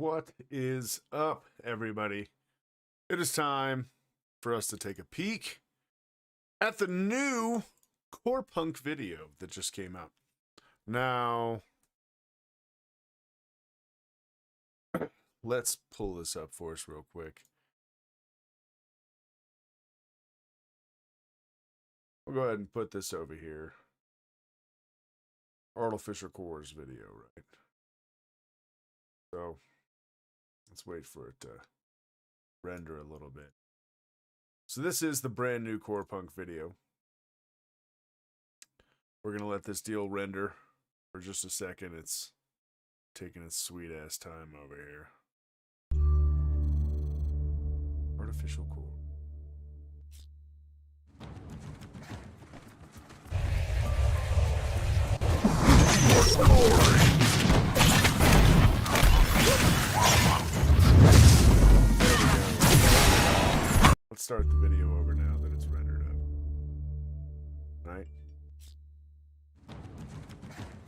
What is up, everybody? It is time for us to take a peek at the new Corepunk video that just came out. Now, let's pull this up for us real quick. We'll go ahead and put this over here. Artificial Cores video, right? So, let's wait for it to render a little bit. So this is the brand new Corepunk video. We're going to let this deal render for just a second. It's taking its sweet ass time over here. Artificial Core. Let's start the video over now that it's rendered up. Right?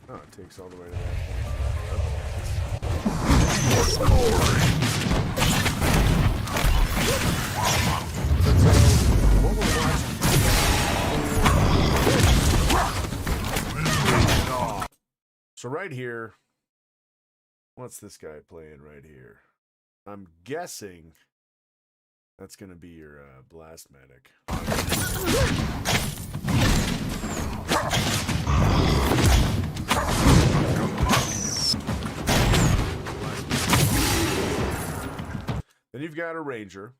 Oh, it takes all the way to that point. So right here, what's this guy playing right here? I'm guessing that's going to be your blast medic. Then you've got a ranger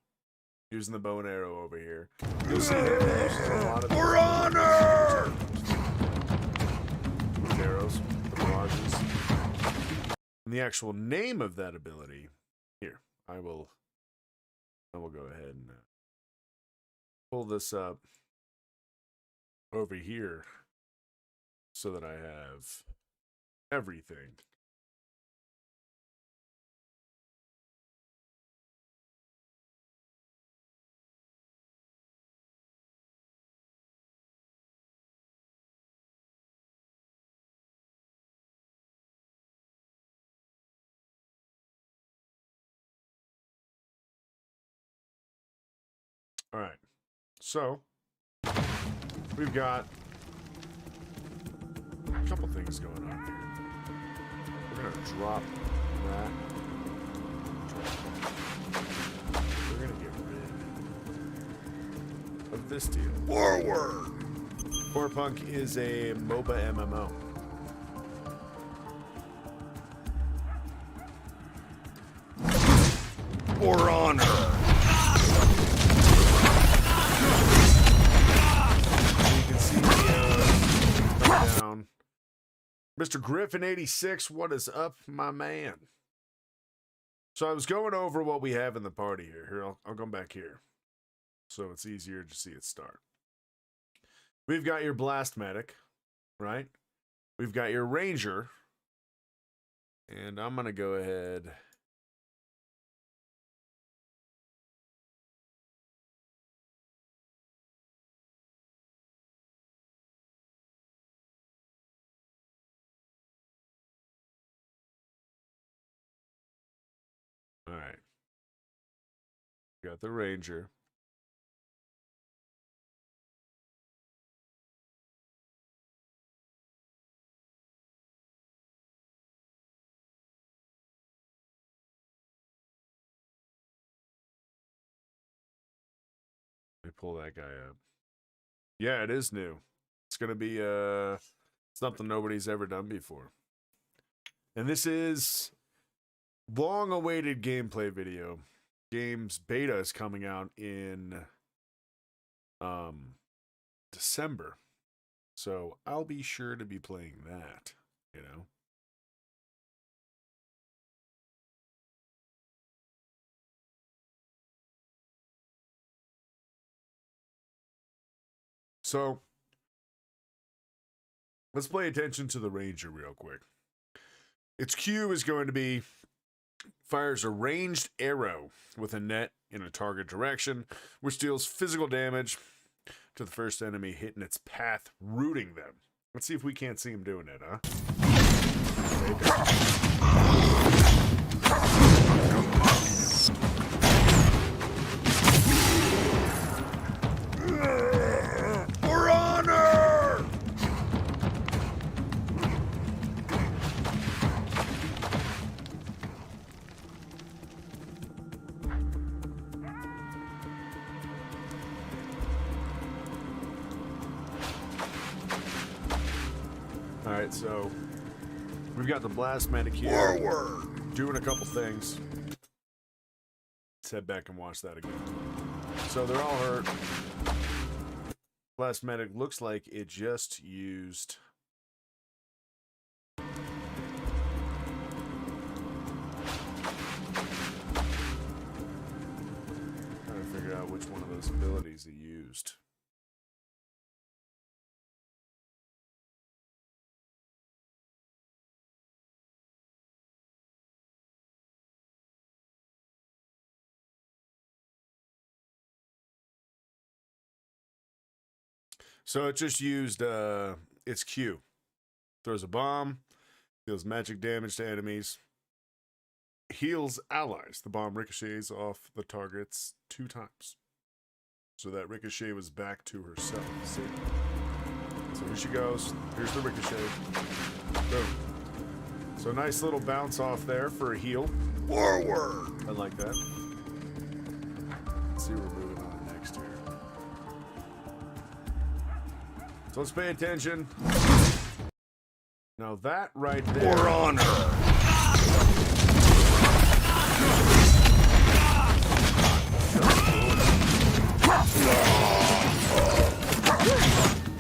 using the bow and arrow over here. You'll see him uses a lot of for honor! Arrows, the barrages. And the actual name of that ability, here, I will go ahead and pull this up over here so that I have everything. All right, so we've got a couple things going on here. We're gonna drop that. We're gonna get rid of this deal. Forward! Corepunk is a MOBA MMO. For honor! Down. Mr. Griffin 86, what is up, my man? So I was going over what we have in the party here. Here, I'll come back here so it's easier to see it start. We've got your blast medic, right? We've got your ranger, and I'm gonna go ahead. All right. Got the ranger. Let me pull that guy up. Yeah, it is new. It's going to be something nobody's ever done before. And this is long-awaited gameplay video. Game's beta is coming out in December. So I'll be sure to be playing that, you know. So let's pay attention to the ranger real quick. Its Q is going to be fires a ranged arrow with a net in a target direction, which deals physical damage to the first enemy hit in its path, rooting them. Let's see if we can't see him doing it, huh? For honor! Alright, so we've got the blast medic here. Forward! Doing a couple things. Let's head back and watch that again. So they're all hurt. Blast medic looks like it just used. Trying to figure out which one of those abilities he used. So it just used its Q. Throws a bomb, deals magic damage to enemies, heals allies. The bomb ricochets off the targets 2 times. So that ricochet was back to herself. See? So here she goes. Here's the ricochet. Boom. So nice little bounce off there for a heal. Forward! I like that. Let's see what we're moving on next here. So let's pay attention. Now that right there. For honor!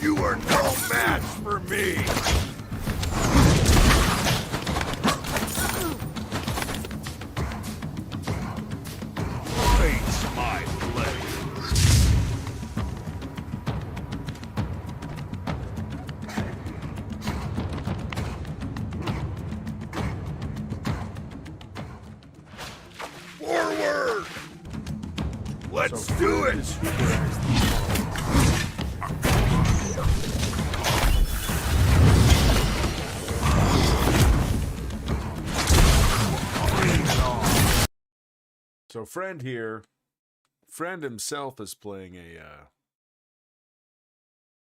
You are no match for me! Face my blade! Forward! Let's So do it! is who we're actually following. So friend here, friend himself is playing a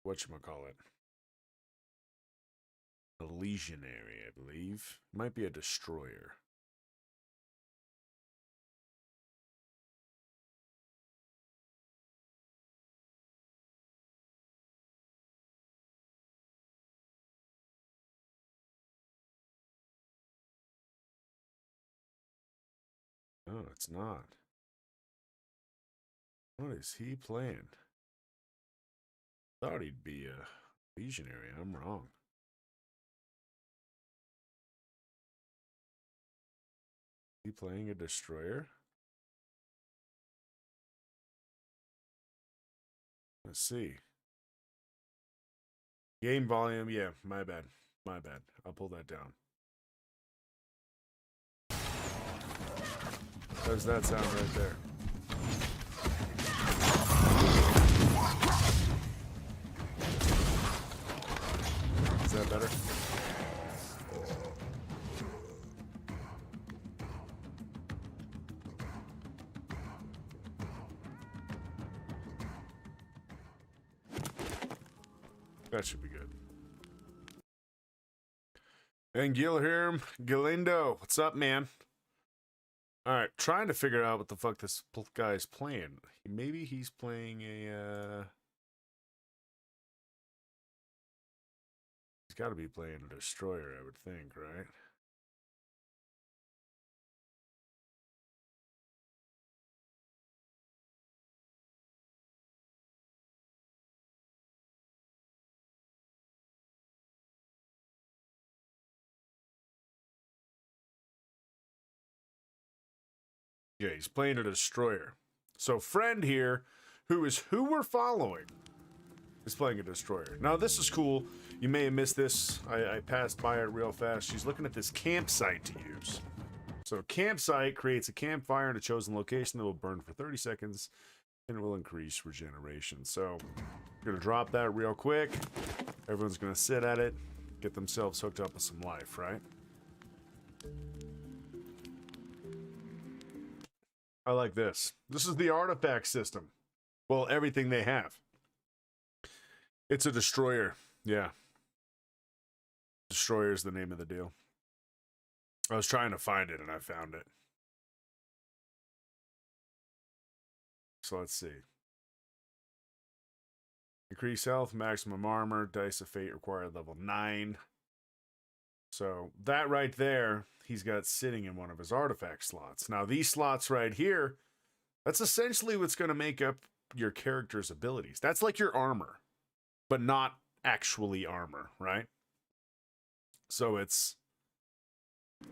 whatchamacallit? A legionary, I believe. Might be a destroyer. No, it's not. What is he playing? Thought he'd be a legionary. I'm wrong. He playing a destroyer? Let's see. Game volume, yeah, my bad. My bad. I'll pull that down. How does that sound right there? Is that better? That should be good. And Gilherm Galindo, what's up, man? Alright, trying to figure out what the fuck this guy's playing. Maybe he's playing a, he's gotta be playing a destroyer, I would think, right? Yeah, he's playing a destroyer. So friend here, who we're following, is playing a destroyer. Now this is cool. You may have missed this. I passed by it real fast. She's looking at this campsite to use. So campsite creates a campfire in a chosen location that will burn for 30 seconds and it will increase regeneration. So we're gonna drop that real quick. Everyone's gonna sit at it, get themselves hooked up with some life, right? I like this. This is the artifact system. Well, everything they have. It's a destroyer. Yeah. Destroyer is the name of the deal. I was trying to find it and I found it. So let's see. Increase health, maximum armor, dice of fate required level 9. So that right there, he's got sitting in one of his artifact slots. Now these slots right here, that's essentially what's going to make up your character's abilities. That's like your armor, but not actually armor, right? So it's,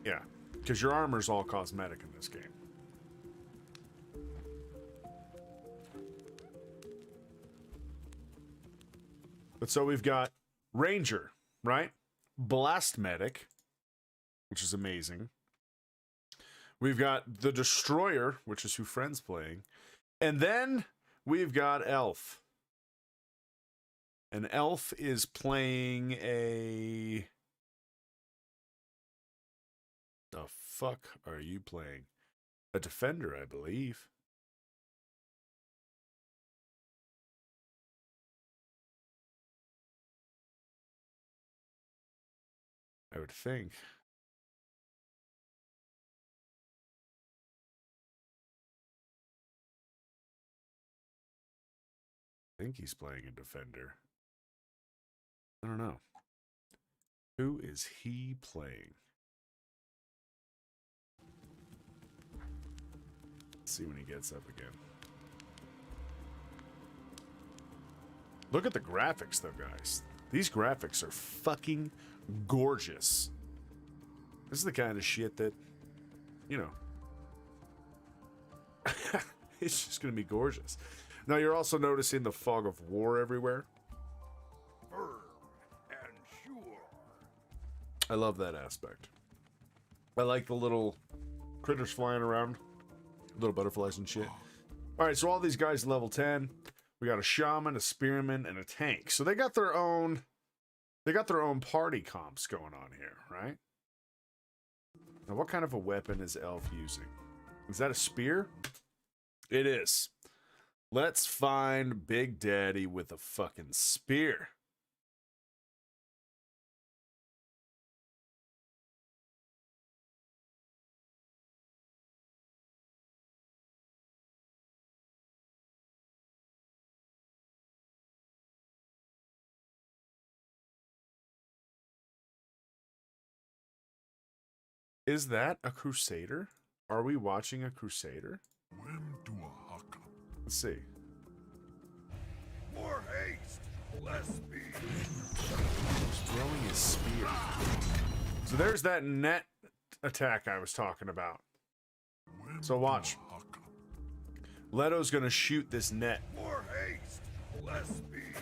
yeah, because your armor's all cosmetic in this game. But so we've got Ranger, right? Blast Medic, which is amazing. We've got the Destroyer, which is who Friend's playing. And then we've got Elf. And Elf is playing a... The fuck are you playing? A Defender, I believe. I would think. I think he's playing a Defender. I don't know. Who is he playing? Let's see when he gets up again. Look at the graphics, though, guys. These graphics are fucking gorgeous. This is the kind of shit that, you know, it's just going to be gorgeous. Now, you're also noticing the fog of war everywhere. Firm and sure. I love that aspect. I like the little critters flying around. Little butterflies and shit. All right, so all these guys level 10. We got a shaman, a spearman, and a tank. So they got their own party comps going on here, right? Now, what kind of a weapon is Elf using? Is that a spear? It is. Let's find Big Daddy with a fucking spear. Is that a Crusader? Are we watching a Crusader? Let's see. More haste, less speed. He's throwing his spear. So there's that net attack I was talking about. So watch. Leto's gonna shoot this net. More haste, less speed.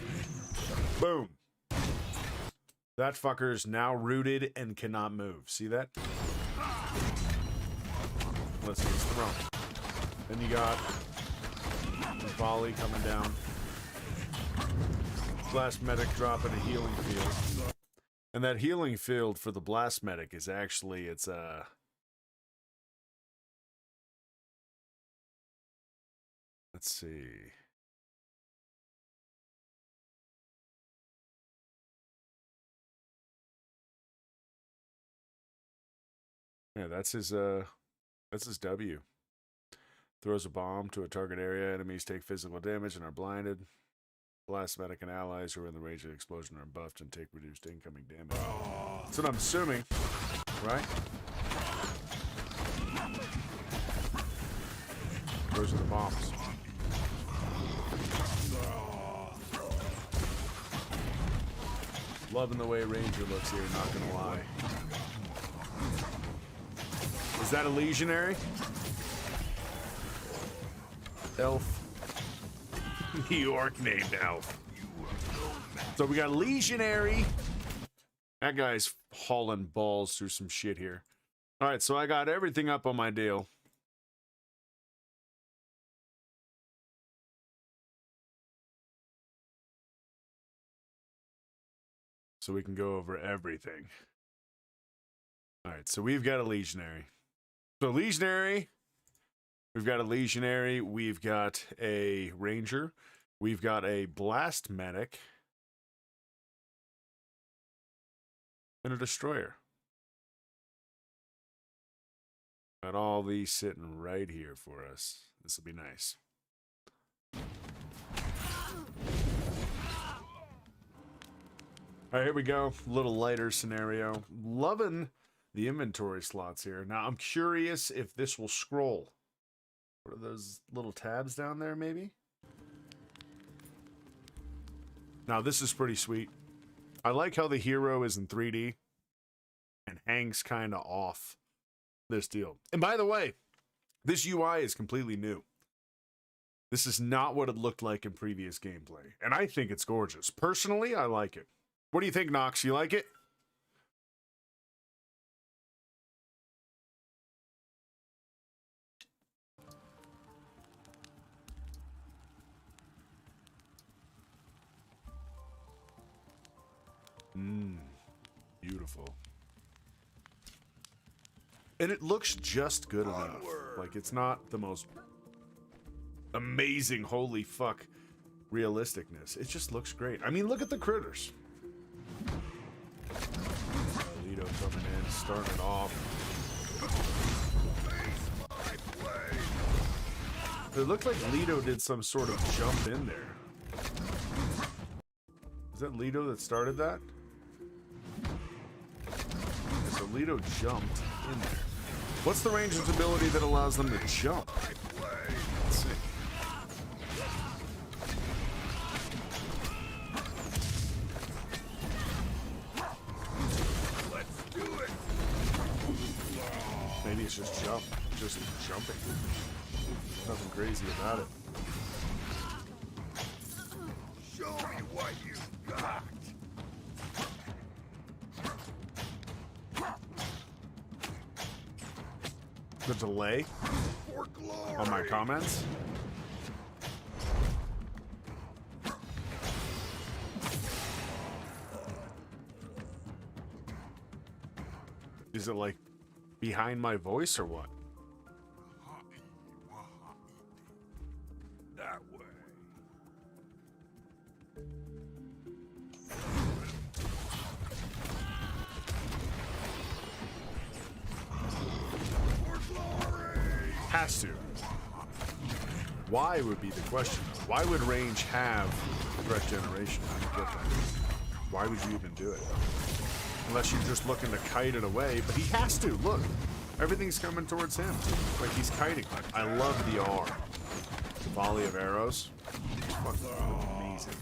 Boom. That fucker's now rooted and cannot move. See that? Unless he's thrown. Then you got the volley coming down. Blast medic dropping a healing field. And that healing field for the blast medic is actually, it's a... Let's see. Yeah, that's his W. Throws a bomb to a target area. Enemies take physical damage and are blinded. Blast medic and allies who are in the range of the explosion are buffed and take reduced incoming damage. That's what I'm assuming, right? Those are the bombs. Loving the way Ranger looks here, not gonna lie. Is that a legionary? Elf. New York named Elf. So we got a legionary. That guy's hauling balls through some shit here. All right, so I got everything up on my deal. So we can go over everything. All right, so we've got a legionary. So legionary We've got a legionary. We've got a ranger. We've got a blast medic. And a destroyer. Got all these sitting right here for us. This will be nice. All right, here we go. Little lighter scenario. Loving the inventory slots here. Now, I'm curious if this will scroll. What are those little tabs down there, maybe? Now, this is pretty sweet. I like how the hero is in 3D and hangs kind of off this deal. And by the way, this UI is completely new. This is not what it looked like in previous gameplay. And I think it's gorgeous. Personally, I like it. What do you think, Nox? You like it? Beautiful. And it looks just good enough. Like, it's not the most amazing, holy fuck, realisticness. It just looks great. I mean, look at the critters. Lido coming in, starting it off. It looked like Lido did some sort of jump in there. Is that Lido that started that? So Lido jumped in there. What's the ranger's ability that allows them to jump? Let's see. Let's do it. Maybe it's just jumping. Nothing crazy about it. Show me what you got. The delay For glory. on my comments. Is it like behind my voice or what? That way. For glory. Has to. Why would be the question. Why would range have threat generation? I don't get that. Why would you even do it? Unless you're just looking to kite it away, but he has to. Look, everything's coming towards him. Like he's kiting. I love the R. The volley of arrows. Fucking amazing.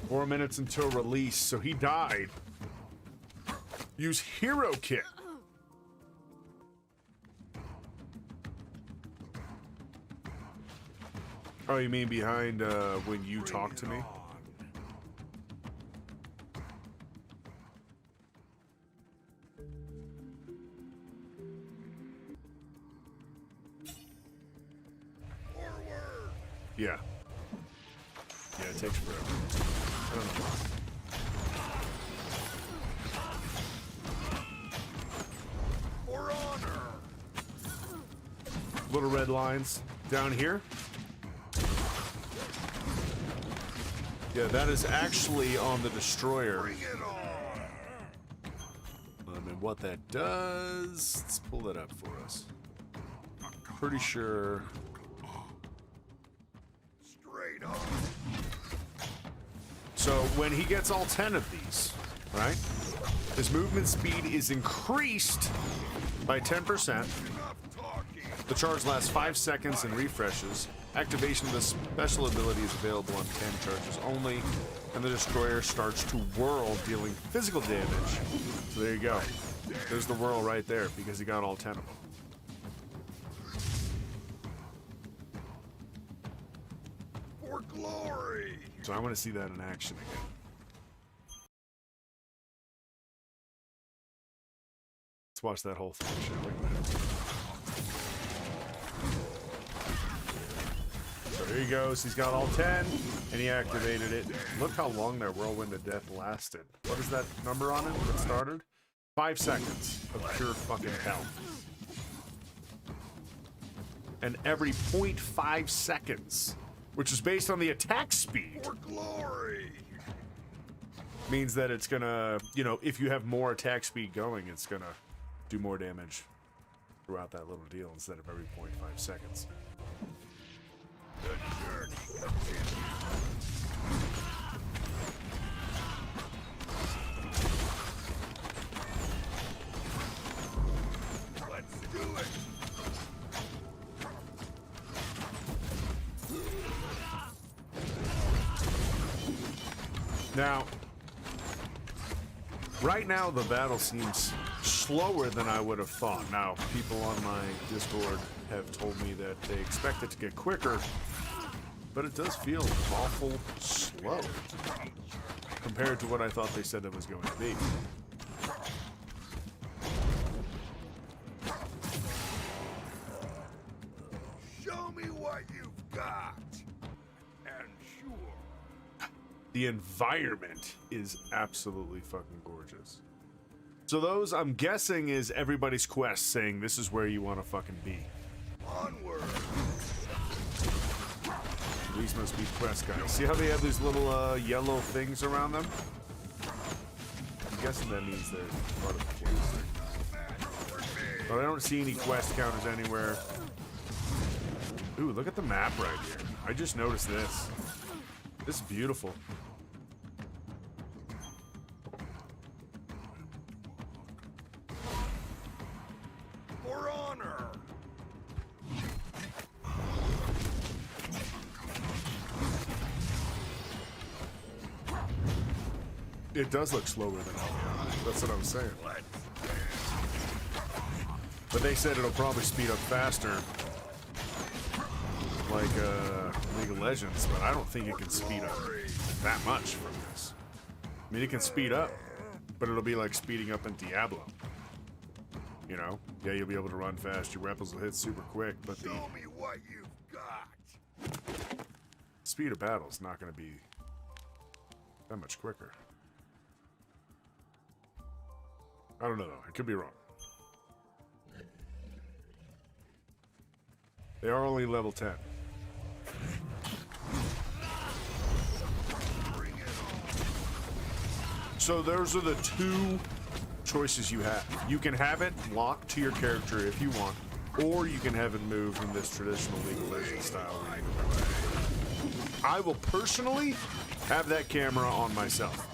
4 minutes until release, so he died. Use hero kit. Oh, you mean behind when you talk to me? Forward. Yeah. Yeah, it takes forever. I don't know. For honor. Little red lines down here. Yeah, that is actually on the destroyer. Bring it on. And what that does, let's pull that up for us. Pretty sure. Straight on. So when he gets all 10 of these, right, his movement speed is increased by 10%. Enough talking. The charge lasts 5 seconds and refreshes. Activation of the special ability is available on 10 charges only, and the destroyer starts to whirl, dealing physical damage. So there you go. There's the whirl right there, because he got all 10 of them. For glory. So I want to see that in action again. Let's watch that whole thing, shall we? So here he goes. He's got all 10, and he activated it. Look how long that Whirlwind of Death lasted. What is that number on it when it started? 5 seconds of pure fucking hell. And every 0.5 seconds, which is based on the attack speed, For glory! means that it's gonna, you know, if you have more attack speed going, it's gonna do more damage throughout that little deal instead of every 0.5 seconds. The journey continues. Let's do it! Now, right now the battle seems slower than I would have thought. Now, people on my Discord have told me that they expect it to get quicker, but it does feel awful slow compared to what I thought they said it was going to be. Show me what you've got! And sure, The environment is absolutely fucking gorgeous. So those, I'm guessing, is everybody's quest saying this is where you want to fucking be. onward! These must be quest guys. See how they have these little yellow things around them? I'm guessing that means they're part of the quest. But I don't see any quest counters anywhere. Ooh, look at the map right here. I just noticed this. This is beautiful. For honor! It does look slower than LVI. That's what I'm saying. Let's But they said it'll probably speed up faster, like League of Legends, but I don't think it can speed up that much from this. I mean, it can speed up, but it'll be like speeding up in Diablo. You know? Yeah, you'll be able to run fast, your weapons will hit super quick, but the show me what you've got! speed of battle is not going to be that much quicker. I don't know, though. I could be wrong. They are only level 10. So those are the two choices you have. You can have it locked to your character if you want, or you can have it move in this traditional League of Legends style. I will personally have that camera on myself.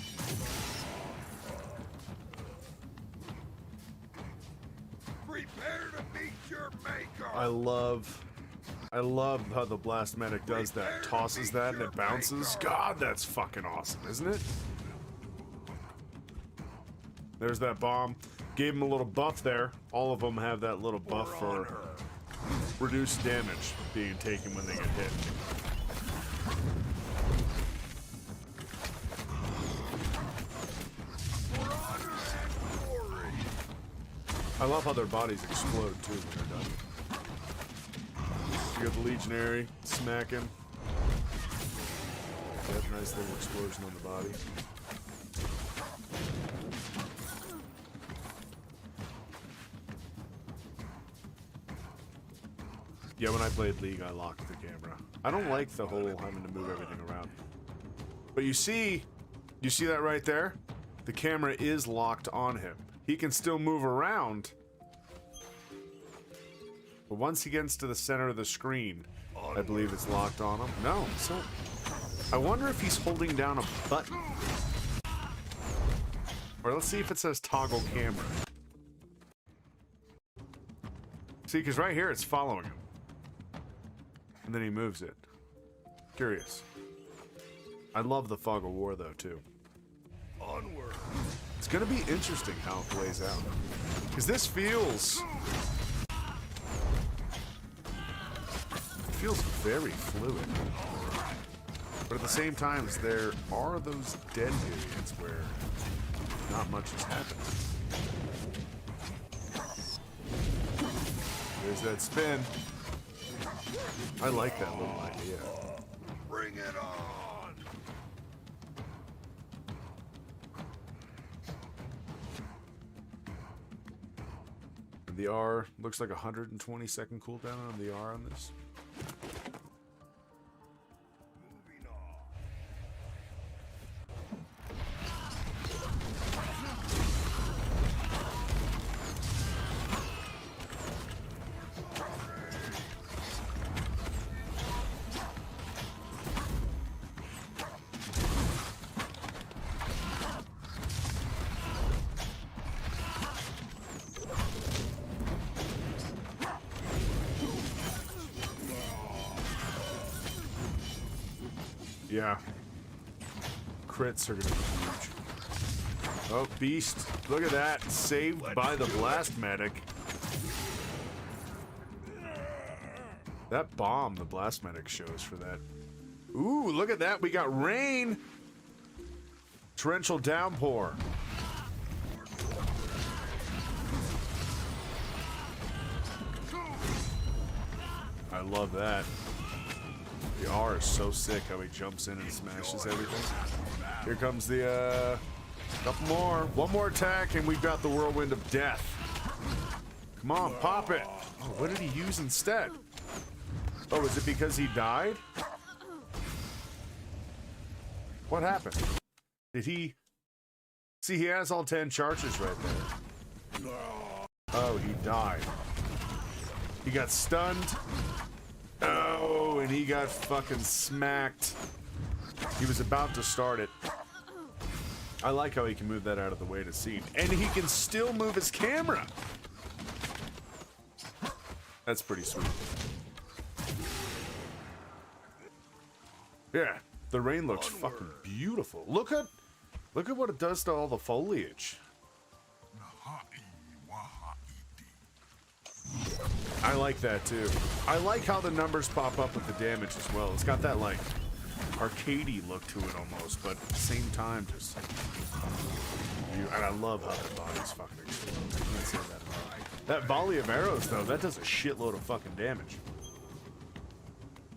Prepare to meet your maker! I love how the Blast Medic does that. Tosses that and it bounces. God, that's fucking awesome, isn't it? There's that bomb. Gave him a little buff there. All of them have that little buff for reduced damage being taken when they get hit. I love how their bodies explode too when they're done. You got the Legionary, smack him. Yep, nice little explosion on the body. Yeah, when I played League, I locked the camera. I don't like the whole having to move everything around. But you see that right there? The camera is locked on him. He can still move around. But once he gets to the center of the screen, I believe it's locked on him. No, so I wonder if he's holding down a button. Or let's see if it says toggle camera. See, because right here it's following him. And then he moves it. Curious. I love the Fog of War though, too. Onward! It's gonna be interesting how it plays out. Because this feels very fluid. But at the same time, there are those dead periods where not much has happened. There's that spin. I like that little idea. Bring it on! The R looks like 120-second cooldown on the R on this. Moving on. Yeah. Crits are gonna be huge. Oh, beast. Look at that. Saved by the blast medic. That bomb the blast medic shows for that. Ooh, look at that. We got rain. Torrential downpour. I love that. The R is so sick how he jumps in and smashes everything. Here comes the, couple more. One more attack and we've got the Whirlwind of Death. Come on, pop it. Oh, what did he use instead? Oh, is it because he died? What happened? Did he... See, he has all 10 charges right there. Oh, he died. He got stunned. Oh, and he got fucking smacked. He was about to start it. I like how he can move that out of the way to see. And he can still move his camera. That's pretty sweet. Yeah, the rain looks fucking beautiful. Look at what it does to all the foliage. I like that too. I like how the numbers pop up with the damage as well. It's got that like arcadey look to it almost, but at the same time just. And I love how that body's fucking explodes. I can't say that enough. That volley of arrows though, that does a shitload of fucking damage.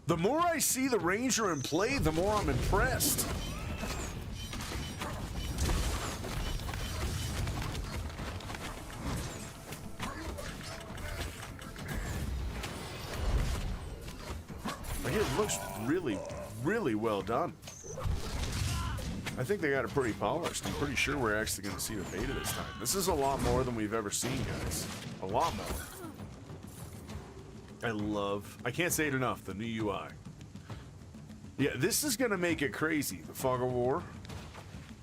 The more I see the Ranger in play, the more I'm impressed. Like, it looks really, really well done. I think they got it pretty polished. I'm pretty sure we're actually going to see the beta this time. This is a lot more than we've ever seen, guys. A lot more. I can't say it enough, the new UI. Yeah, this is going to make it crazy. The Fog of War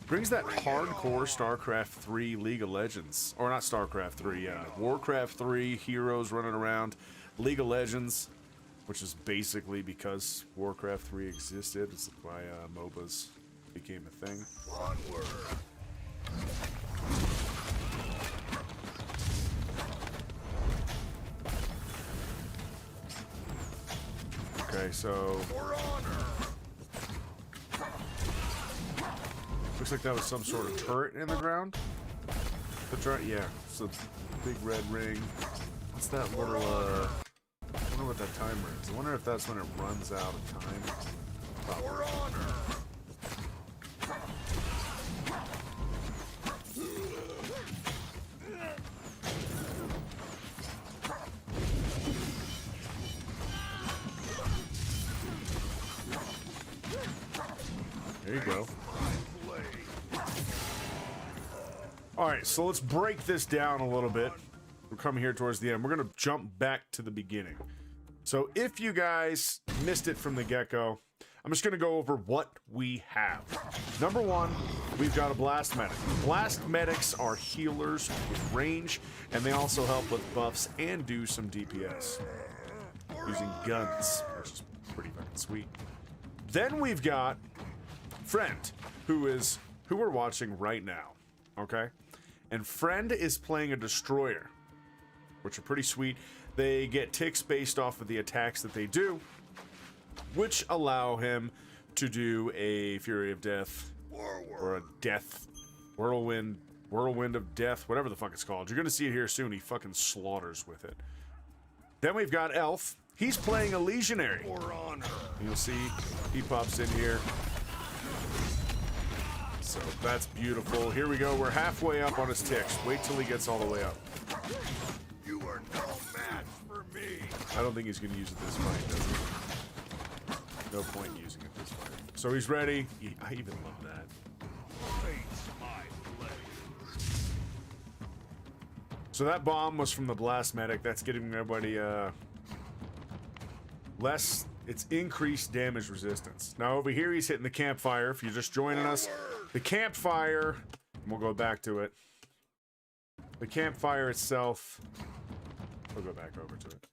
brings that hardcore StarCraft 3 League of Legends. Or not StarCraft 3, Warcraft 3, heroes running around. League of Legends, which is basically because Warcraft 3 existed. It's why MOBAs became a thing. Onward. Okay, so For honor. looks like that was some sort of turret in the ground. Yeah, it's a big red ring. What's that little, I wonder what that timer is. I wonder if that's when it runs out of time. Probably. For honor. There you go. Alright, so let's break this down a little bit. We're coming here towards the end. We're going to jump back to the beginning. So if you guys missed it from the get-go, I'm just going to go over what we have. Number one, we've got a blast medic. Blast medics are healers with range, and they also help with buffs and do some DPS using guns, which is pretty fucking sweet. Then we've got Friend, who we're watching right now, okay? And Friend is playing a destroyer, which are pretty sweet. They get ticks based off of the attacks that they do, which allow him to do a Fury of Death or a Death Whirlwind of Death, whatever the fuck it's called. You're gonna see it here soon. He fucking slaughters with it. Then we've got Elf. He's playing a legionary. For honor. You'll see he pops in here. So that's beautiful. Here we go. We're halfway up on his ticks. Wait till he gets all the way up. You are no match for me. I don't think he's going to use it this fight, does he? No point in using it this fight. So he's ready. I even love that. Face my blade. So that bomb was from the blast medic. That's getting everybody less. It's increased damage resistance. Now over here he's hitting the campfire. If you're just joining us, the campfire. And we'll go back to it. The campfire itself. We'll go back over to it.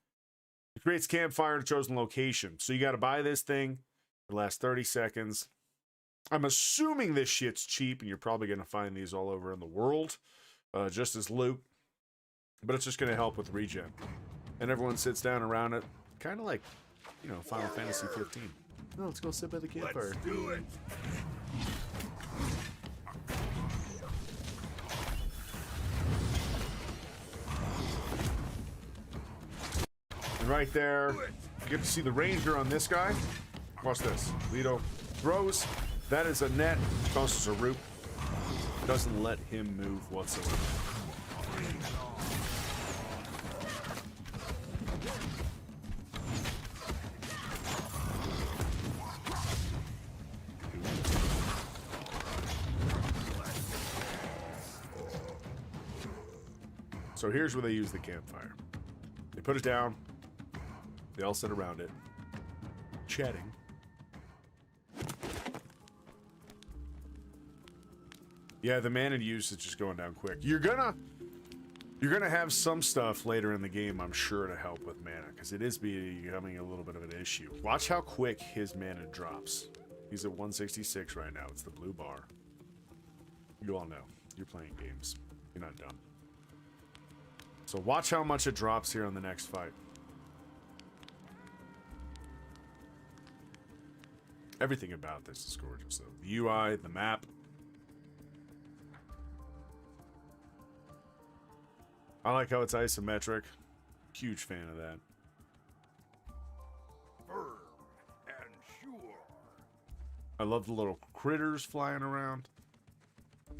It creates campfire at a chosen location. So you got to buy this thing. It lasts 30 seconds. I'm assuming this shit's cheap, and you're probably going to find these all over in the world, just as loot. But it's just going to help with regen. And everyone sits down around it, kind of like, you know, Final Fantasy 15. Oh, let's go sit by the campfire. Let's do it. And right there, you get to see the ranger on this guy. Watch this. Leto throws. That is a net. Tosses a root. Doesn't let him move whatsoever. So here's where they use the campfire. They put it down. They all sit around it, chatting. Yeah, the mana usage is going down quick. You're gonna have some stuff later in the game, I'm sure, to help with mana, because it is becoming a little bit of an issue. Watch how quick his mana drops. He's at 166 right now. It's the blue bar. You all know. You're playing games. You're not dumb. So watch how much it drops here on the next fight. Everything about this is gorgeous, though. The UI, the map. I like how it's isometric. Huge fan of that. Firm and sure. I love the little critters flying around.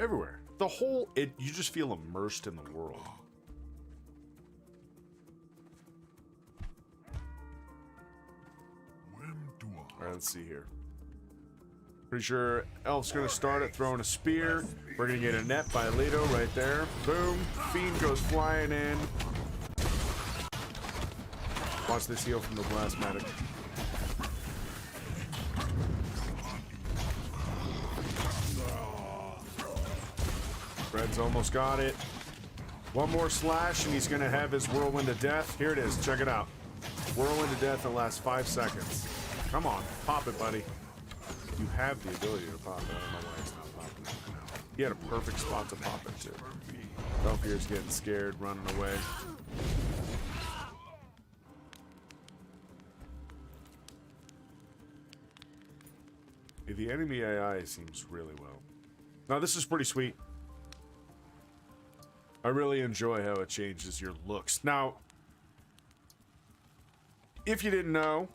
Everywhere. The whole, you just feel immersed in the world. Alright, let's see here. Pretty sure Elf's gonna start it throwing a spear. We're gonna get a net by Leto right there. Boom. Fiend goes flying in. Watch this heal from the blast medic. Fred's almost got it. One more slash and he's gonna have his whirlwind of death. Here it is. Check it out. Whirlwind of death in the last 5 seconds. Come on, pop it, buddy. You have the ability to pop it. I don't know why it's not popping it right now. He had a perfect spot to pop it to. Belfier's getting scared, running away. The enemy AI seems really well. Now, this is pretty sweet. I really enjoy how it changes your looks. Now, if you didn't know,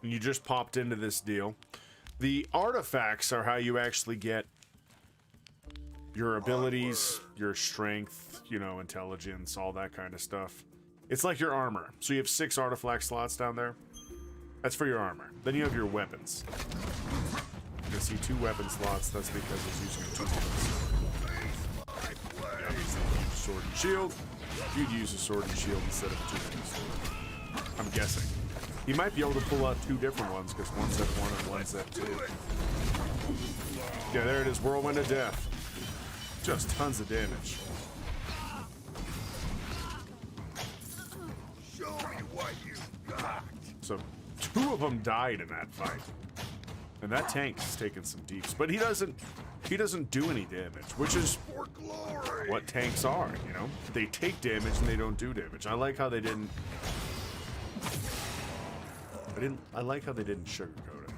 and you just popped into this deal, the artifacts are how you actually get your abilities, your strength, you know, intelligence, all that kind of stuff. It's like your armor. So you have 6 artifact slots down there. That's for your armor. Then you have your weapons. You can see 2 weapon slots. That's because it's using 2 weapons. You obviously use a sword and shield. You'd use a sword and shield instead of a 2-handed sword. I'm guessing. He might be able to pull out 2 different ones because one's at 1 and one's at 2. Yeah, there it is. Whirlwind of Death. Just tons of damage. Show me what you got. So 2 of them died in that fight. And that tank's taking some deeps. But he doesn't do any damage, which is For glory. what tanks are, you know? They take damage and they don't do damage. I like how they didn't sugarcoat it.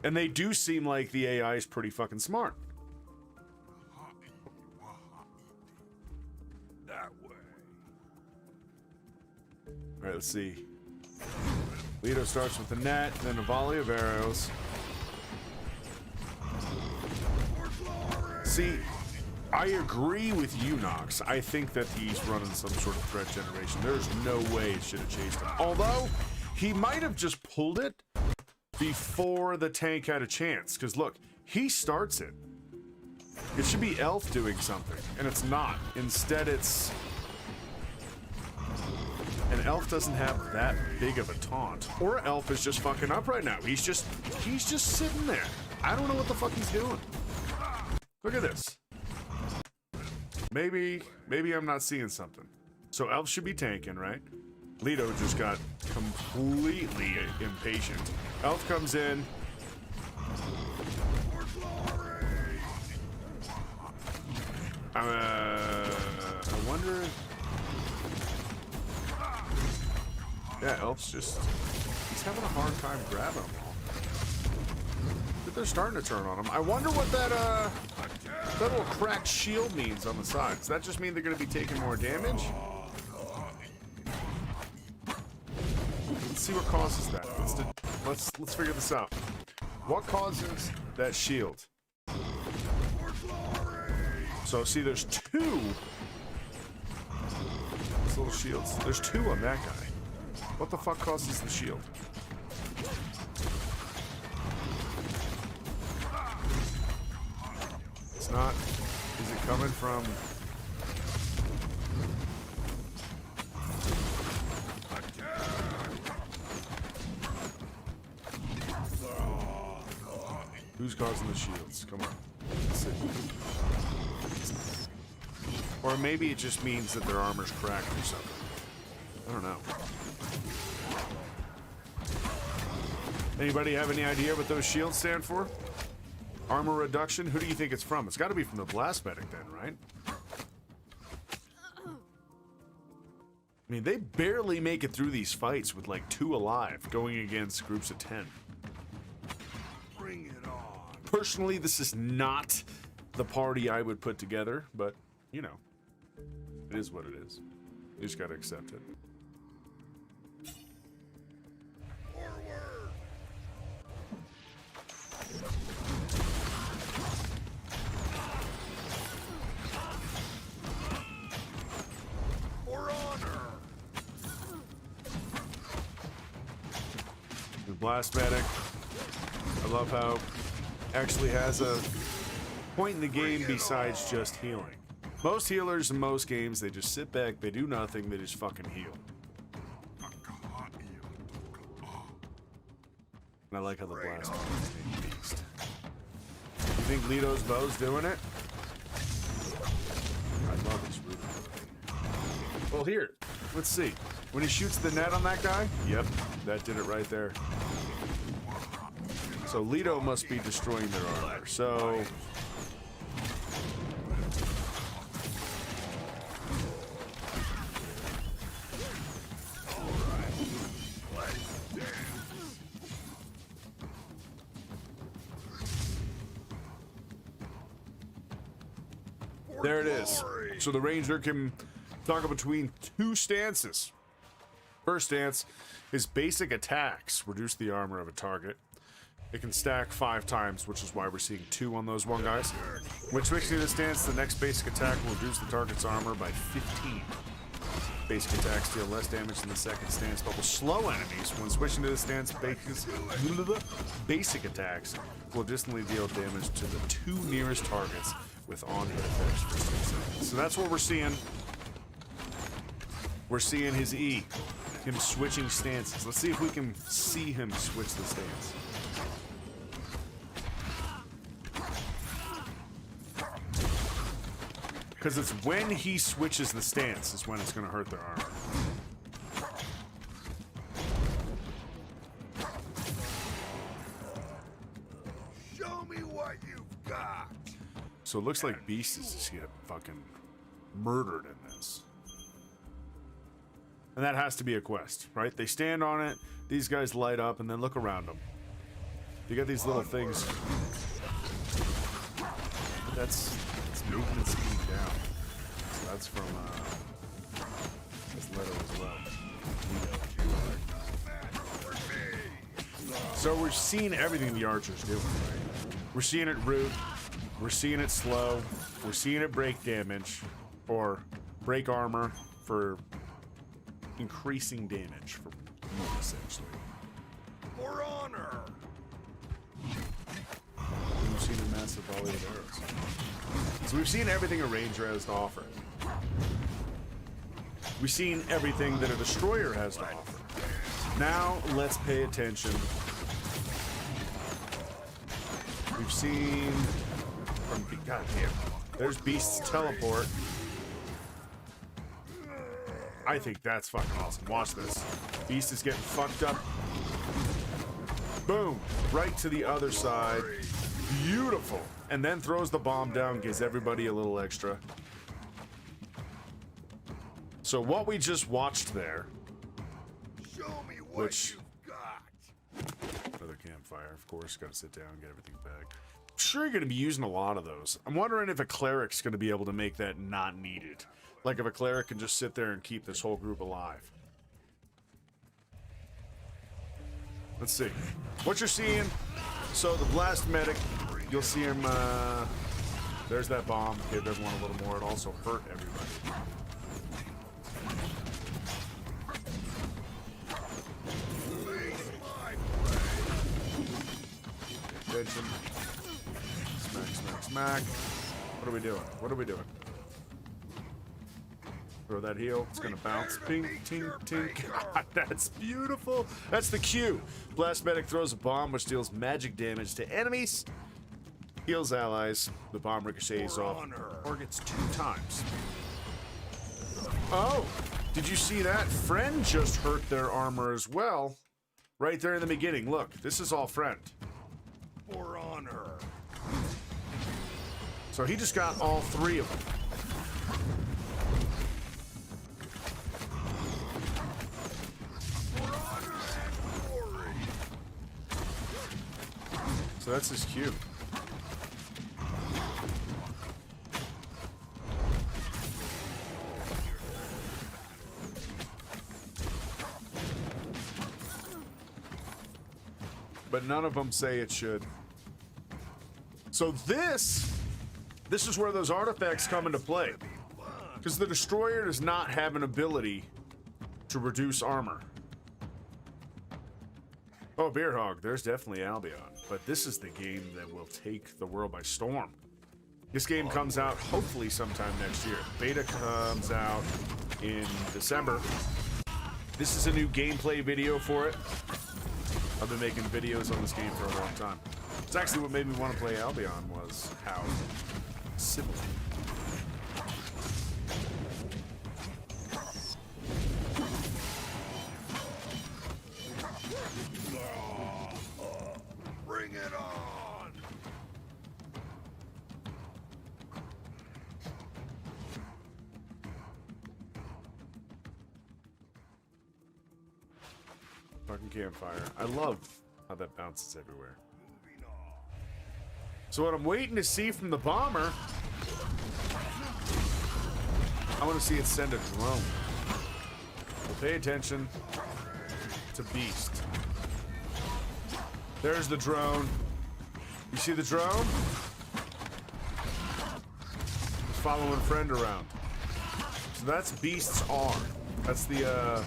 And they do seem like the AI is pretty fucking smart. That way. Alright, let's see. Leto starts with the net, then a volley of arrows. See, I agree with you, Nox. I think that he's running some sort of threat generation. There's no way it should have chased him. Although, he might have just pulled it before the tank had a chance. Because look, he starts it. It should be Elf doing something, and it's not. Instead, it's... And Elf doesn't have that big of a taunt. Or Elf is just fucking up right now. He's just sitting there. I don't know what the fuck he's doing. Look at this. Maybe I'm not seeing something. So Elf should be tanking, right? Leto just got completely impatient. Elf comes in. I wonder... Yeah, Elf's just... He's having a hard time grabbing them all. But they're starting to turn on him. I wonder what that little cracked shield means on the side. Does that just mean they're going to be taking more damage? Let's see what causes that. Let's figure this out. What causes that shield? So see, there's two. These little shields. There's two on that guy. What the fuck causes the shield? It's not. Is it coming from? Who's causing the shields? Come on. Let's see. Or maybe it just means that their armor's cracked or something. I don't know. Anybody have any idea what those shields stand for? Armor reduction? Who do you think it's from? It's got to be from the blast medic then, right? I mean, they barely make it through these fights with like 2 alive, going against groups of 10. Bring it on. Personally, this is not the party I would put together, but, you know, it is what it is. You just gotta accept it. Forward. For honor. The blast medic, I love how actually has a point in the game besides just healing. Most healers in most games, they just sit back, they do nothing, they just fucking heal. And I like how the blast is named Beast. You think Leto's bow's doing it? I love his root. Well, here, let's see. When he shoots the net on that guy, yep, that did it right there. So Leto must be destroying their armor. So there it is. So the Ranger can toggle between 2 stances. First stance is basic attacks reduce the armor of a target. It can stack 5 times, which is why we're seeing 2 on those one guys. When switching to the stance, the next basic attack will reduce the target's armor by 15. Basic attacks deal less damage than the second stance, but will slow enemies. When switching to the stance, basic attacks will distantly deal damage to the 2 nearest targets with on-hit effects for 6 seconds. So that's what we're seeing. We're seeing his E, him switching stances. Let's see if we can see him switch the stance. Because it's when he switches the stance is when it's going to hurt their armor. Show me what you've got. So it looks like Beast is just get fucking murdered in this. And that has to be a quest, right? They stand on it, these guys light up, and then look around them. You got these little things. That's movement speed down. So that's from this letter as well. So we're seeing everything the archer's doing, right? We're seeing it root, we're seeing it slow, we're seeing it break damage, or break armor for increasing damage for me, essentially. For honor. We've seen a massive volley of arrows. So we've seen everything a ranger has to offer. We've seen everything that a destroyer has to offer. Now let's pay attention. We've seen from goddamn. There's Beast's teleport. I think that's fucking awesome. Watch this. Beast is getting fucked up. Boom! Right to the other side. Beautiful. And then throws the bomb down, gives everybody a little extra. So what we just watched there, Show me what which you've got. another campfire, of course, gotta sit down and get everything back. I'm sure you're gonna be using a lot of those. I'm wondering if a cleric's gonna be able to make that not needed. Like if a cleric can just sit there and keep this whole group alive. Let's see. What you're seeing, so the blast medic, you'll see him, there's that bomb, gave everyone a little more, it also hurt everybody. Attention. Smack, smack, smack. What are we doing? What are we doing? Throw that heal. It's gonna bounce. Ping, ting, ting. God, that's beautiful. That's the cue. Blast medic throws a bomb which deals magic damage to enemies. Heals allies. The bomb ricochets off targets 2 times. Oh, did you see that? Friend just hurt their armor as well. Right there in the beginning. Look, this is all friend. For honor. So he just got all 3 of them. For honor and glory. So that's his cue. But none of them say it should. So this is where those artifacts come into play. Because the destroyer does not have an ability to reduce armor. Oh, Beer Hog, there's definitely Albion. But this is the game that will take the world by storm. This game comes out hopefully sometime next year. Beta comes out in December. This is a new gameplay video for it. I've been making videos on this game for a long time. It's actually what made me want to play Albion was how simple. Bring it on. Fucking campfire. I love how that bounces everywhere. So what I'm waiting to see from the bomber, I want to see it send a drone. So pay attention to Beast. There's the drone. You see the drone? It's following friend around. So that's Beast's R. That's the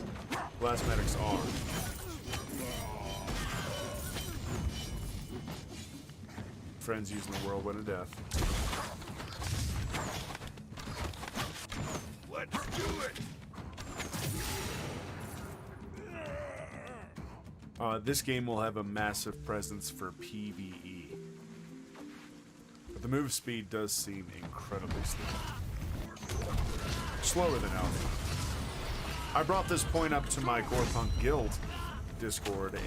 Blast Medic's R. Friends using the whirlwind of death. Let's do it. This game will have a massive presence for PvE. But the move speed does seem incredibly slow. Slower than Albion. I brought this point up to my Corepunk guild Discord, and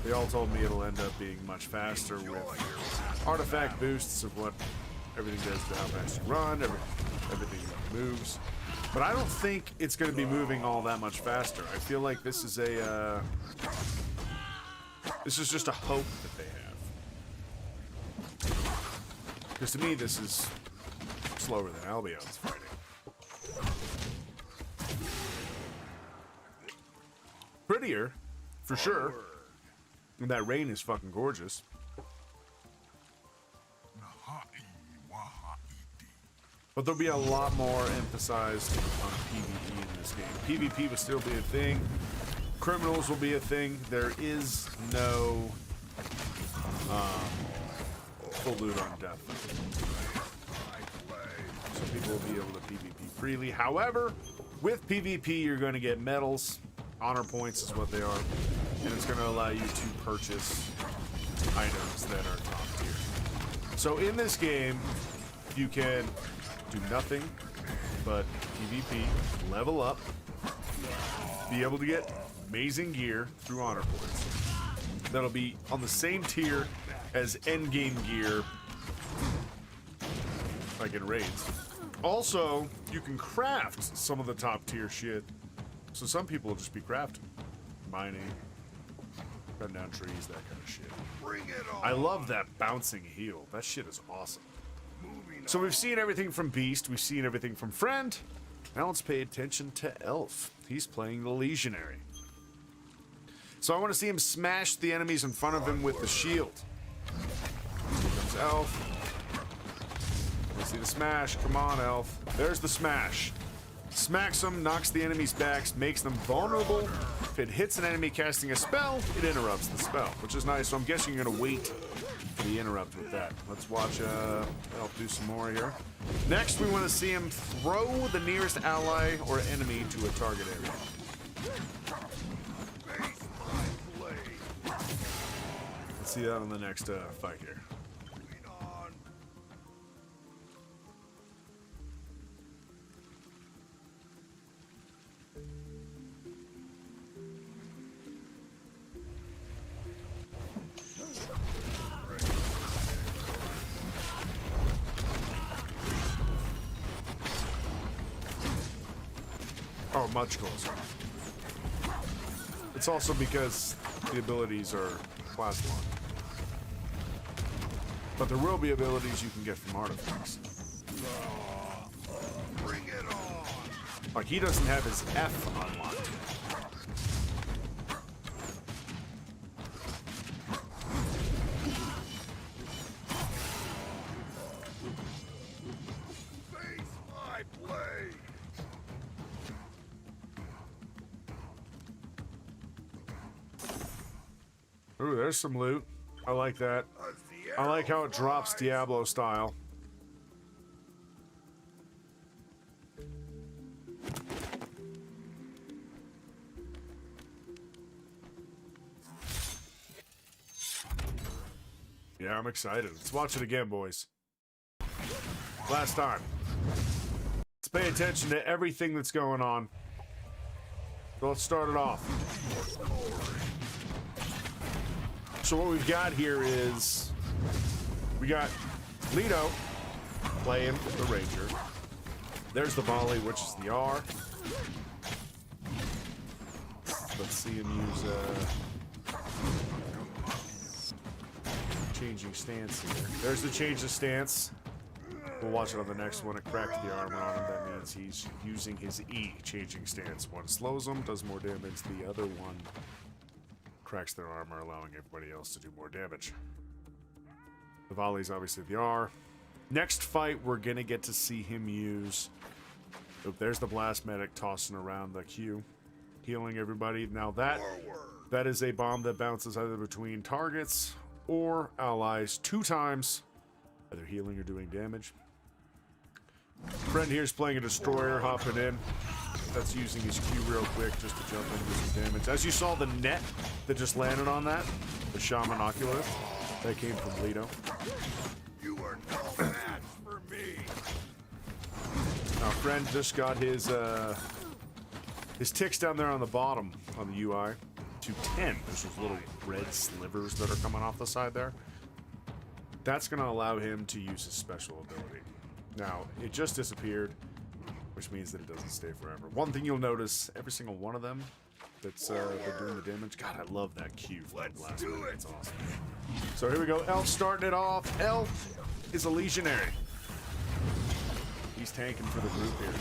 they all told me it'll end up being much faster with artifact boosts of what everything does to how fast you run, everything moves. But I don't think it's going to be moving all that much faster. I feel like this is a this is just a hope that they have. Because to me, this is slower than Albion's fighting. Prettier, for sure. And that rain is fucking gorgeous. But there'll be a lot more emphasized on PvP in this game. PvP will still be a thing. Criminals will be a thing. There is no full loot on death. So people will be able to PvP freely. However, with PvP, you're going to get medals. Honor points is what they are. And it's going to allow you to purchase items that are top tier. So in this game, you can do nothing but PvP, level up, be able to get amazing gear through honor points. That'll be on the same tier as endgame gear, like in raids. Also, you can craft some of the top tier shit. So some people will just be crafting, mining, cutting down trees, that kind of shit. Bring it on. I love that bouncing heal. That shit is awesome. So we've seen everything from Beast, we've seen everything from Friend. Now let's pay attention to Elf. He's playing the Legionary. So I want to see him smash the enemies in front of him with the shield. Here comes Elf. Let's see the smash. Come on, Elf. There's the smash. Smacks them, knocks the enemy's backs, makes them vulnerable. If it hits an enemy casting a spell, it interrupts the spell, which is nice. So I'm guessing you're going to wait for the interrupt with that. Let's watch Elf do some more here. Next, we want to see him throw the nearest ally or enemy to a target area. Let's see that on the next fight here. Oh, much closer. It's also because the abilities are class locked. But there will be abilities you can get from artifacts. Bring it on. Like, he doesn't have his F unlocked. Face my blade. Ooh, there's some loot. I like that. I like how it drops Diablo style. Yeah, I'm excited. Let's watch it again, boys. Last time. Let's pay attention to everything that's going on. So let's start it off. So what we've got here is we got Leto playing the Ranger. There's the volley, which is the R. Let's see him use changing stance here. There's the change of stance. We'll watch it on the next one. It cracked the armor on him. That means he's using his E changing stance. One slows him, does more damage. The other one cracks their armor, allowing everybody else to do more damage. The volley's obviously the R. Next fight, we're gonna get to see him use... Oh, there's the blast medic tossing around the Q, healing everybody. Now that is a bomb that bounces either between targets or allies 2 times, either healing or doing damage. Friend here's playing a destroyer, hopping in. That's using his Q real quick just to jump in and do some damage. As you saw, the net that just landed on that, the Shaman Oculus, that came from Leto. You are no match for me. Now, Friend just got his ticks down there on the bottom on the UI to 10. There's those little red slivers that are coming off the side there. That's going to allow him to use his special ability. Now, it just disappeared, which means that it doesn't stay forever. One thing you'll notice, every single one of them that's been doing the damage. God, I love that Q from the blast. It's awesome. So here we go. Elf starting it off. Elf is a Legionary. He's tanking for the group here.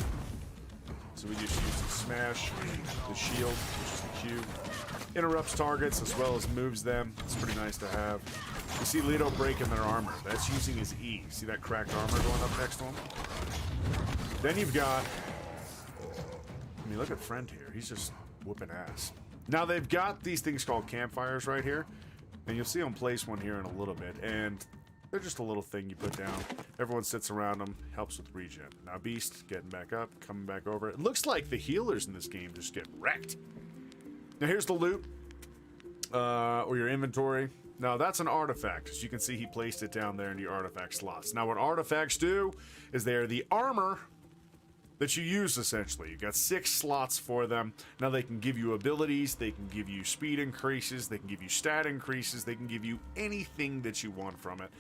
So we just use the smash, the shield, which is the Q. Interrupts targets as well as moves them. It's pretty nice to have. You see Leto breaking their armor. That's using his E. See that cracked armor going up next to him? Then you've got... I mean, look at Friend here. He's just whooping ass. Now, they've got these things called campfires right here. And you'll see them place one here in a little bit. And they're just a little thing you put down. Everyone sits around them. Helps with regen. Now, Beast getting back up. Coming back over. It looks like the healers in this game just get wrecked. Now, here's the loot. Or your inventory. Now, that's an artifact. As you can see, he placed it down there in the artifact slots. Now, what artifacts do is they're the armor that you use, essentially. You've got 6 slots for them. Now, they can give you abilities. They can give you speed increases. They can give you stat increases. They can give you anything that you want from it.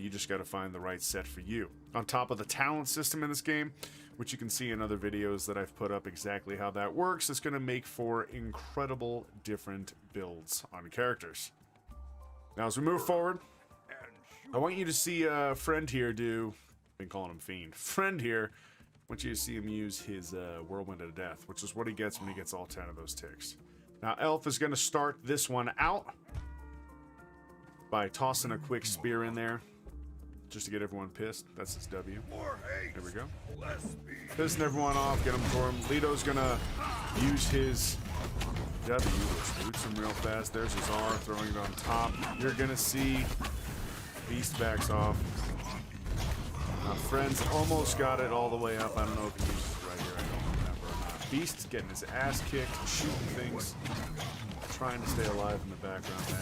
You just got to find the right set for you. On top of the talent system in this game, which you can see in other videos that I've put up exactly how that works, it's going to make for incredible different builds on characters. Now, as we move forward, I want you to see Friend here do... I've been calling him Fiend. Friend here, I want you to see him use his Whirlwind of Death, which is what he gets when he gets all 10 of those ticks. Now, Elf is going to start this one out by tossing a quick spear in there, just to get everyone pissed. That's his W. There we go. Pissing everyone off, get him for him. Leto's going to use his... W, which boots him real fast. There's his R, throwing it on top. You're gonna see Beast backs off. Now, Friend's almost got it all the way up. I don't know if he uses it right here. I don't remember or not. Beast's getting his ass kicked, shooting things, trying to stay alive in the background there.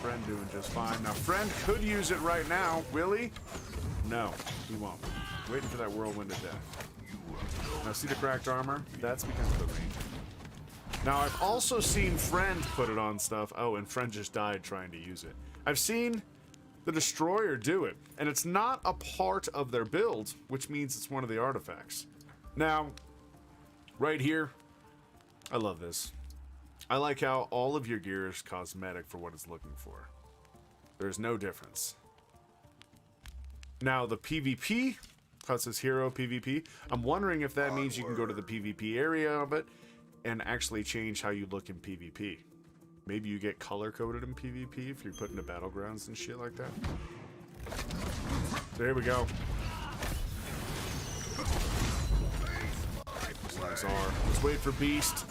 Friend doing just fine. Now, Friend could use it right now. Will he? No, he won't. Waiting for that Whirlwind of Death. Now, see the cracked armor? That's because of the range. Now, I've also seen Friend put it on stuff. Oh, and Friend just died trying to use it. I've seen the Destroyer do it, and it's not a part of their build, which means it's one of the artifacts. Now, right here, I love this. I like how all of your gear is cosmetic for what it's looking for. There's no difference. Now, the PvP, how it says Hero PvP, I'm wondering if that means you can go to the PvP area of it and actually change how you look in PvP. Maybe you get color-coded in PvP if you're put into battlegrounds and shit like that. There we go. Let's wait for Beast.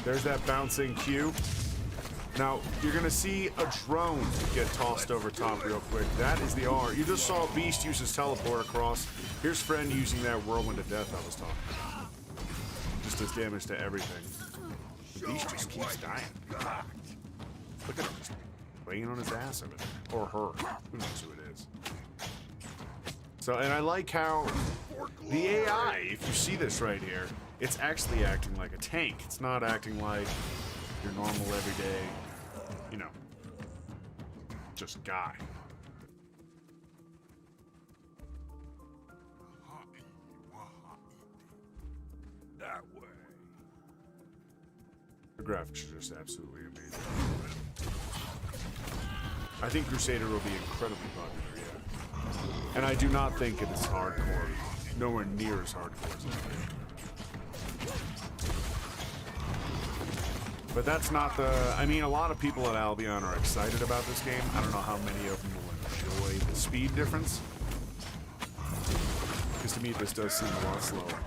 There's that bouncing Q. Now, you're gonna see a drone get tossed over top real quick. That is the R. You just saw Beast use his teleport across. Here's Friend using that Whirlwind of Death I was talking about. Just does damage to everything. The Beast just keeps dying. Look at him just laying on his ass over there. Or her. Who knows who it is. So, and I like how the AI, if you see this right here, it's actually acting like a tank. It's not acting like your normal everyday, you know, just guy. That way. The graphics are just absolutely amazing. I think Crusader will be incredibly popular, yeah. And I do not think it is hardcore. Nowhere near as hardcore as that. But that's not the... I mean, a lot of people at Albion are excited about this game. I don't know how many of them will enjoy the speed difference. Because to me, this does seem a lot slower.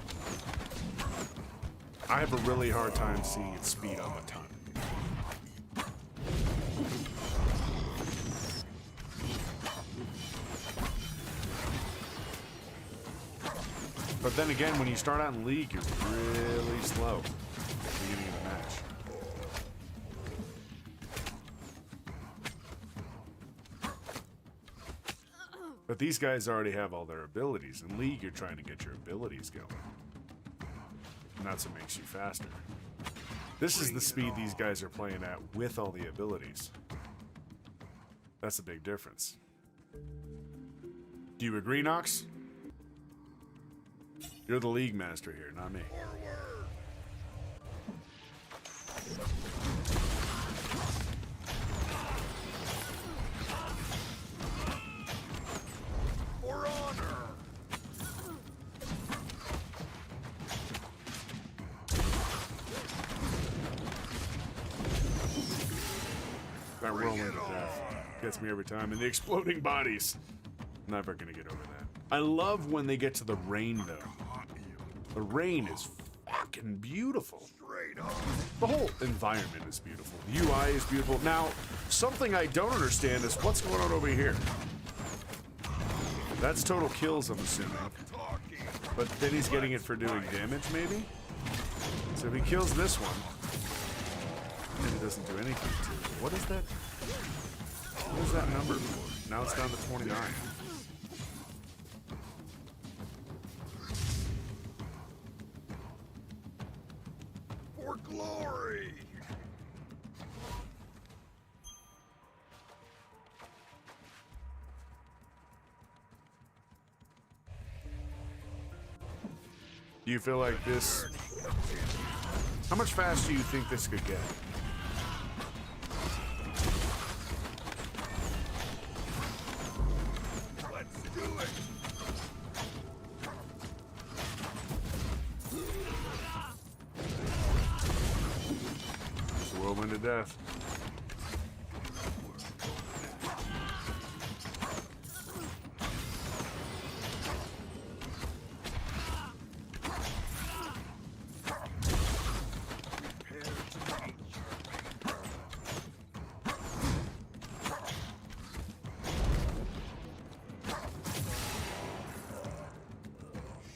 I have a really hard time seeing its speed on the ton. But then again, when you start out in League, you're really slow at the beginning of the match. But these guys already have all their abilities. In League, you're trying to get your abilities going. And that's what makes you faster. This is the speed these guys are playing at with all the abilities. That's a big difference. Do you agree, Nox? You're the League master here, not me. For honor. that whirlwind of death. Gets me every time. And the exploding bodies. Never gonna get over that. I love when they get to the rain, though. The rain is fucking beautiful. The whole environment is beautiful. The UI is beautiful. Now, something I don't understand is what's going on over here. That's total kills, I'm assuming. But then he's getting it for doing damage, maybe? So if he kills this one, and it doesn't do anything to it. What is that? What is that number for? Now it's down to 29. For glory! Do you feel like this... How much faster do you think this could get? Let's do it! It's a whirlwind of death.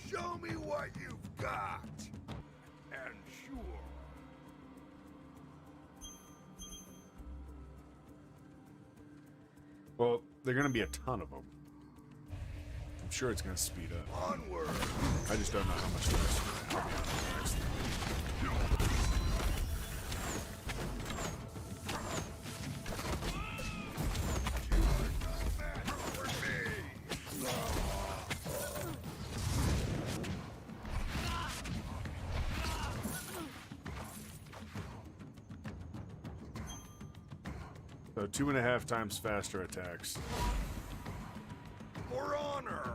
Show me what you've got! And sure. Well, there are going to be a ton of them. I'm sure it's going to speed up. Onward! I just don't know how much faster. I'll be honest. So 2.5 times faster attacks. For honor!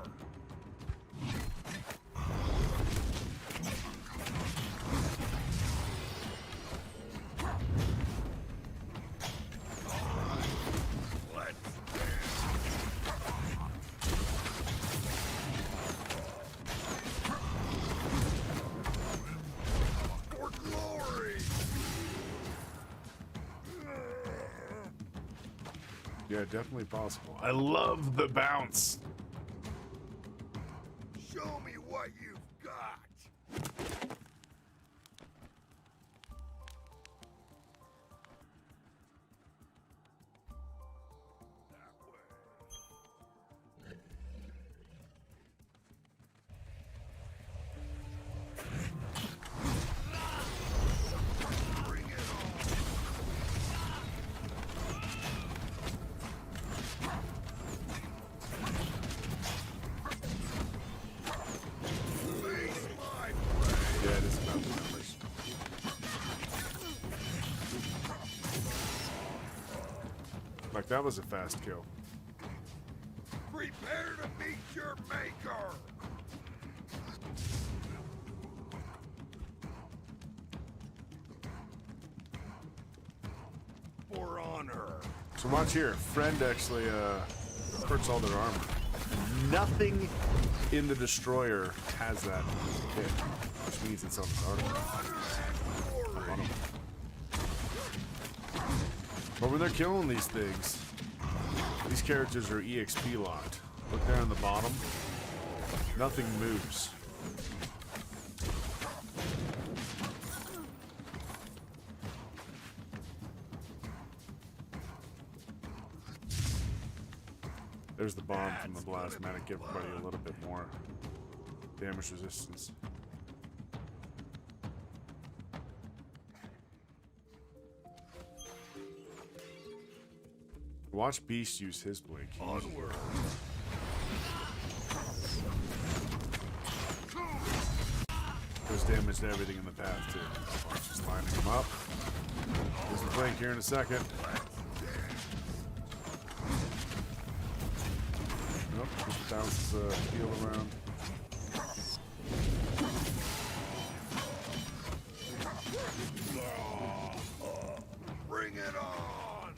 Let's for glory! Yeah, definitely possible. I love the bounce. Show me what you've got! That way. Bring it on! Face my blade! Yeah, it is about the numbers. Like, that was a fast kill. Prepare to meet your maker! For honor! So watch here. Friend actually hurts all their armor. Nothing in the destroyer has that hit, which means it's on his armor. On him. But when they're killing these things, these characters are EXP locked. Look there on the bottom. Nothing moves. There's the bomb from the blast medic. Give everybody a little bit more damage resistance. Watch Beast use his blade. Onward! Does damage to everything in the path too. Watch, just lining them up. There's the flank here in a second. Nope, just bounces the heal around. Bring it on!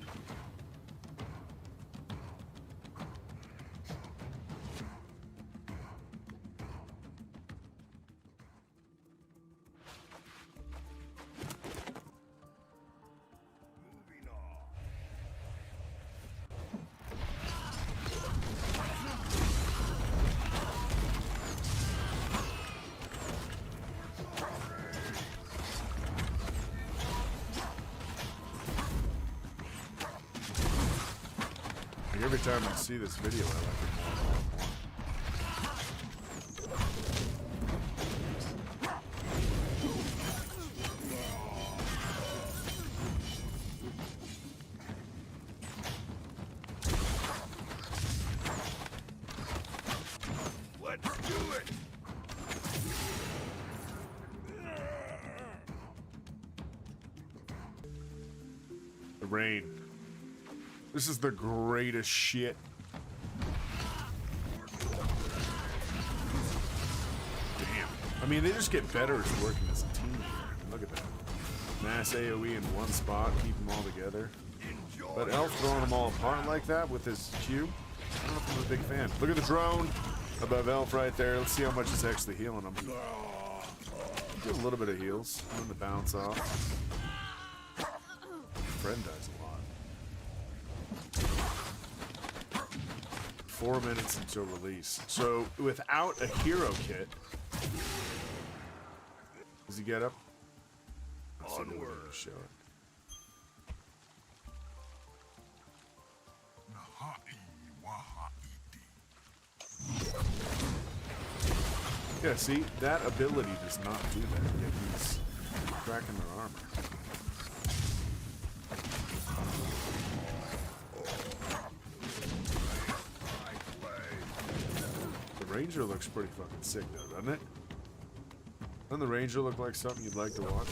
Every time I see this video, I like it more and more and more. Let's do it. The rain. This is the greatest shit. Damn. I mean, they just get better at working as a team here. Look at that. Mass AoE in one spot, keep them all together. But Elf throwing them all apart like that with his Q, I don't know if I'm a big fan. Look at the drone above Elf right there. Let's see how much it's actually healing him. Get a little bit of heals, and then the bounce off. Friend dies a lot. 4 minutes until release. So without a hero kit, does he get up? Onward. Show it. Yeah, see, that ability does not do that. Yet he's cracking their armor. The Ranger looks pretty fucking sick though, doesn't it? Doesn't the Ranger look like something you'd like to watch?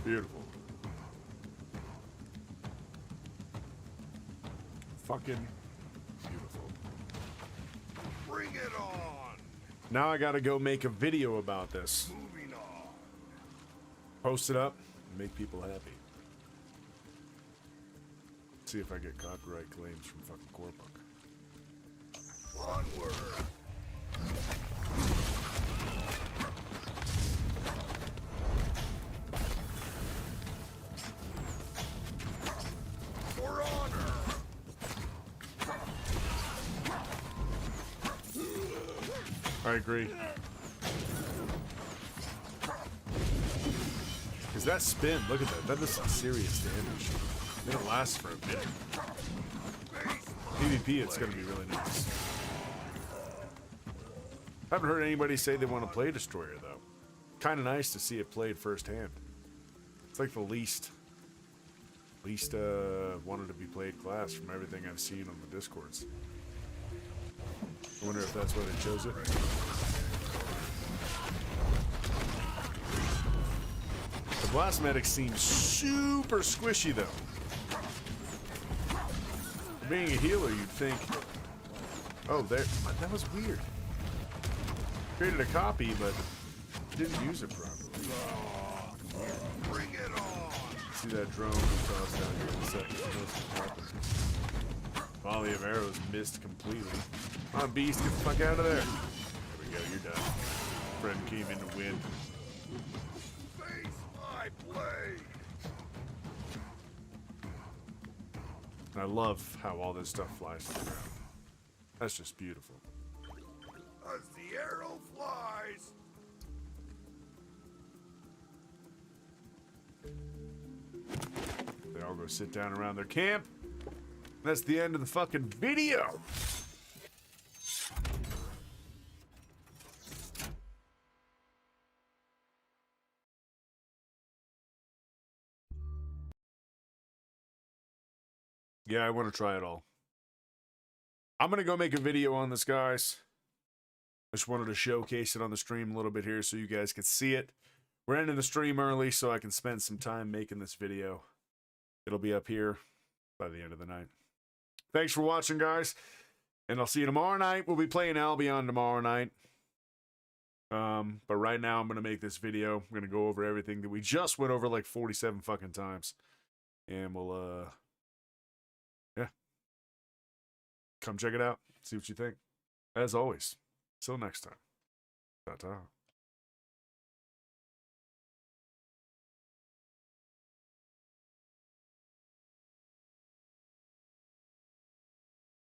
Beautiful. Fucking beautiful. Bring it on. Now I gotta go make a video about this. Moving on. Post it up and make people happy. See if I get copyright claims from fucking Corepunk. Onward. For honor. I agree. Because that spin, look at that. That does some serious damage. It'll last for a bit. PvP, it's going to be really nice. I haven't heard anybody say they want to play Destroyer, though. Kind of nice to see it played firsthand. It's like the least wanted to be played class from everything I've seen on the Discords. I wonder if that's why they chose it. The Blast Medic seems super squishy, though. Being a healer, you'd think, oh, there, that was weird. Created a copy, but didn't use it properly. Bring it on. See that drone tossed down here in a second. Volley of arrows missed completely. Come on, Beast, get the fuck out of there. There we go, you're done. Friend came in to win. Face my blade. And I love how all this stuff flies to the ground. That's just beautiful. As the arrow flies. They all go sit down around their camp. That's the end of the fucking video. Yeah, I want to try it all. I'm going to go make a video on this, guys. I just wanted to showcase it on the stream a little bit here so you guys can see it. We're ending the stream early so I can spend some time making this video. It'll be up here by the end of the night. Thanks for watching, guys. And I'll see you tomorrow night. We'll be playing Albion tomorrow night. But right now I'm going to make this video. I'm going to go over everything that we just went over like 47 fucking times. And we'll, yeah. Come check it out. See what you think. As always, till next time. Ta-ta.